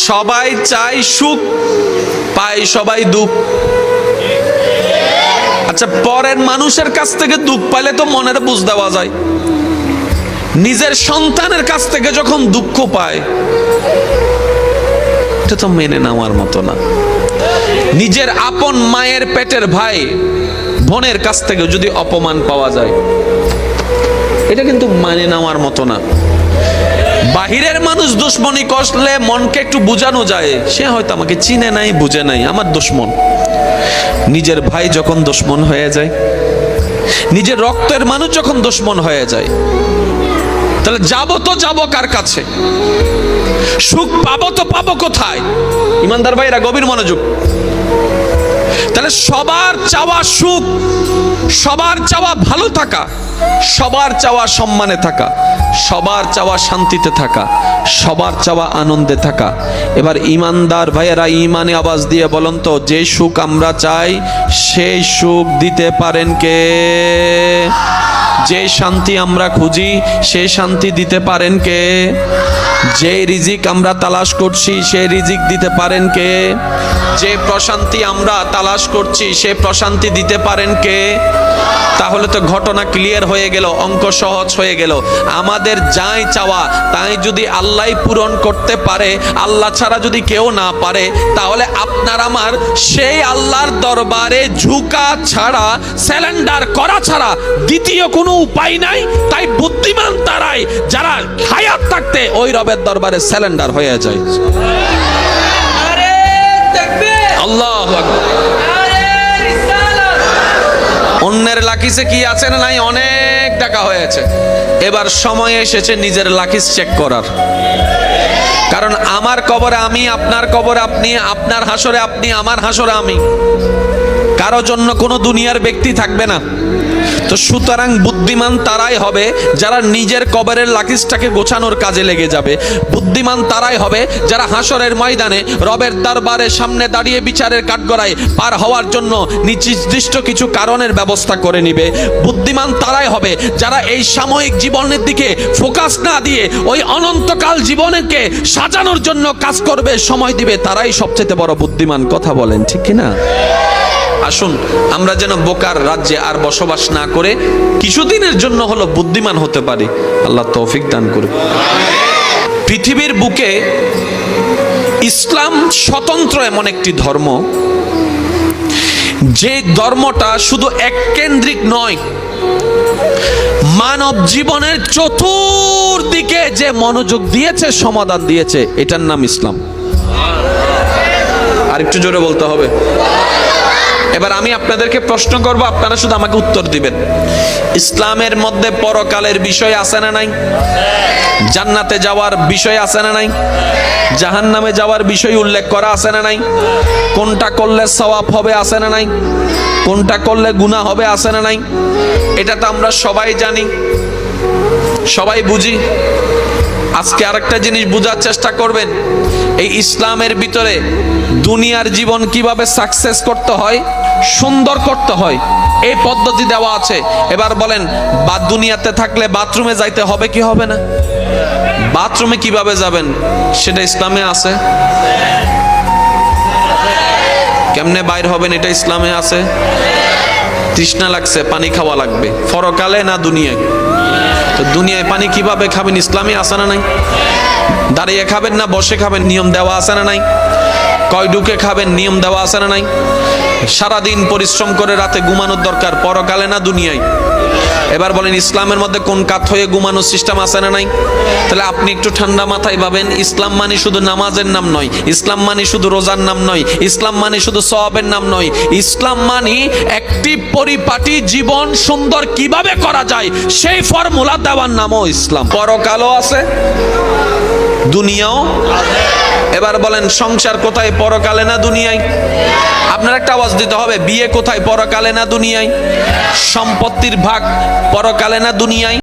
সবাই চায় সুখ, পায় সবাই দুঃখ। আচ্ছা, পরের মানুষের কাছ থেকে দুঃখ পাইলে তো মনের বুঝ দেওয়া যায়, নিজের সন্তানের কাছ থেকে যখন দুঃখ পায় এটা তো মেনে নেওয়ার মতো না। নিজের আপন মায়ের পেটের ভাই বোনের কাছ থেকে যদি অপমান পাওয়া যায় এটা কিন্তু মানে নেওয়ার মতো না। বাহিরের মানুষ দুশ্মনী করলে মনকে একটু বুঝানো যায়, সে হয়তো আমাকে চিনে নাই, বুঝে নাই, আমার দুশ্মন। নিজের ভাই যখন দুশ্মন হয়ে যায়, নিজের রক্তের মানুষ যখন দুশ্মন হয়ে যায়, তাহলে যাবো কার কাছে? সুখ পাবো তো পাবো কোথায়? ইমানদার ভাইরা গভীর মনোযোগ। তাহলে সবার চাওয়া সুখ, সবার চাওয়া ভালো থাকা, সবার চাওয়া সম্মানে থাকা, সবার চাওয়া শান্তিতে থাকা, সবার চাওয়া আনন্দে থাকা। এবার ইমানদার ভাইয়েরা ইমানে আওয়াজ দিয়ে বলেন তো, যে সুখ আমরা চাই সেই সুখ দিতে পারেন কে? যে শান্তি আমরা খুঁজি সেই শান্তি দিতে পারেন কে? যে রিজিক আমরা তালাশ করছি সেই রিজিক দিতে পারেন কে? যে প্রশান্তি আমরা তালাশ করছি সেই প্রশান্তি দিতে পারেন কে? তাহলে তো ঘটনা ক্লিয়ার হয়ে গেল, অঙ্ক সহজ হয়ে গেল। আমাদের যাই চাওয়া তাই যদি আল্লাহ পূরণ করতে পারে, আল্লাহ ছাড়া যদি কেউ না পারে, তাহলে আপনার আমার সেই আল্লাহর দরবারে ঝুঁকা ছাড়া, স্যালেন্ডার করা ছাড়া দ্বিতীয় কোনো উপায় নাই। তাই বুদ্ধিমান তারাই যারা হায়াত থাকতে ওই রবের দরবারে স্যালেন্ডার হয়ে যায়। আল্লাহু আকবার। অন্যের লাকিসে কি আছে না নাই অনেক টাকা হয়েছে, এবার সময় এসেছে নিজের লাকিস চেক করার। কারণ আমার কবরে আমি, আপনার কবরে আপনি, আপনার হাসরে আপনি, আমার হাসরে আমি, কারো জন্য কোনো দুনিয়ার ব্যক্তি থাকবে না। তো সুতরাং বুদ্ধিমান তারাই হবে যারা নিজের কবরের লাকিসটাকে গোছানোর কাজে লেগে যাবে। বুদ্ধিমান তারাই হবে যারা হাসরের ময়দানে রবের দরবারে সামনে দাঁড়িয়ে বিচারের কাঠগড়ায় পার হওয়ার জন্য নির্দিষ্ট কিছু কারণের ব্যবস্থা করে নিবে। বুদ্ধিমান তারাই হবে যারা এই সাময়িক জীবনের দিকে ফোকাস না দিয়ে ওই অনন্তকাল জীবনকে সাজানোর জন্য কাজ করবে, সময় দিবে। তারাই সবচেয়ে বড় বুদ্ধিমান। কথা বলেন ঠিক কিনা? আসুন আমরা যেন বোকার রাজ্যে আর বসবাস না করে কিছুদিনের জন্য হলো বুদ্ধিমান হতে পারি। আল্লাহ তৌফিক দান করুন। পৃথিবীর বুকে ইসলাম স্বতন্ত্র এমন একটি ধর্ম, যে ধর্মটা শুধু এককেন্দ্রিক নয়, মানব জীবনের চতুর্দিকে যে মনোযোগ দিয়েছে, সমাধান দিয়েছে, এটার নাম ইসলাম। আর একটু জোরে বলতে হবে। এবার আমি আপনাদেরকে প্রশ্ন করব, আপনারা শুধু আমাকে উত্তর দিবেন। ইসলামের মধ্যে পরকালের বিষয় আছে না নাই? জান্নাতে যাওয়ার বিষয় আছে না নাই? জাহান্নামে যাওয়ার বিষয় উল্লেখ করা আছে না নাই? কোনটা করলে সওয়াব হবে আছে না নাই? কোনটা করলে গুনাহ হবে আছে না নাই? এটা তো আমরা সবাই জানি, সবাই বুঝি। আজকে আরেকটা জিনিস বোঝার চেষ্টা করবেন, এই ইসলামের ভিতরে দুনিয়ার জীবন কিভাবে সাকসেস করতে হয়, সুন্দর করতে হয়, এই পদ্ধতি দেওয়া আছে। এবার বলেন, দুনিয়াতে থাকলে বাথরুমে যাইতে হবে কি হবে না? বাথরুমে কিভাবে যাবেন সেটা ইসলামে আছে। কেমনে বাইর হবেন এটা ইসলামে আছে। তৃষ্ণা লাগছে, পানি খাওয়া লাগবে, পরকালে না দুনিয়ায়? তো দুনিয়ায় পানি কিভাবে খাবেন, ইসলামে আছে না নাই? দাঁড়িয়ে খাবেন না বসে খাবেন, নিয়ম দেওয়া আছে না নাই? কয় ঢুকে খাবেন, নিয়ম দেওয়া আছে না নাই? সারাদিন পরিশ্রম করে রাতে ঘুমানোর দরকার, পরকালে না দুনিয়ায়? এবার বলেন, ইসলামের মধ্যে কোন কাত হয়ে ঘুমানোর সিস্টেম আছে না নাই? তাহলে আপনি একটু ঠান্ডা মাথায় ভাবেন, ইসলাম মানে শুধু নামাজের নাম নয়, ইসলাম মানে শুধু রোজার নাম নয়, ইসলাম মানে শুধু সওয়াবের নাম নয়। ইসলাম মানে একটি পরিপাটি জীবন সুন্দর কিভাবে করা যায় সেই ফর্মুলা দেওয়ার নামও ইসলাম। পরকালও আছে, দুনিয়াও। এবার বলেন, সংসার কোথায়, পরকালে না দুনিয়ায়? আপনার একটা আওয়াজ দিতে হবে, বিয়ে কোথায়, পরকালে না দুনিয়ায়? সম্পত্তির ভাগ পরকালে না দুনিয়ায়?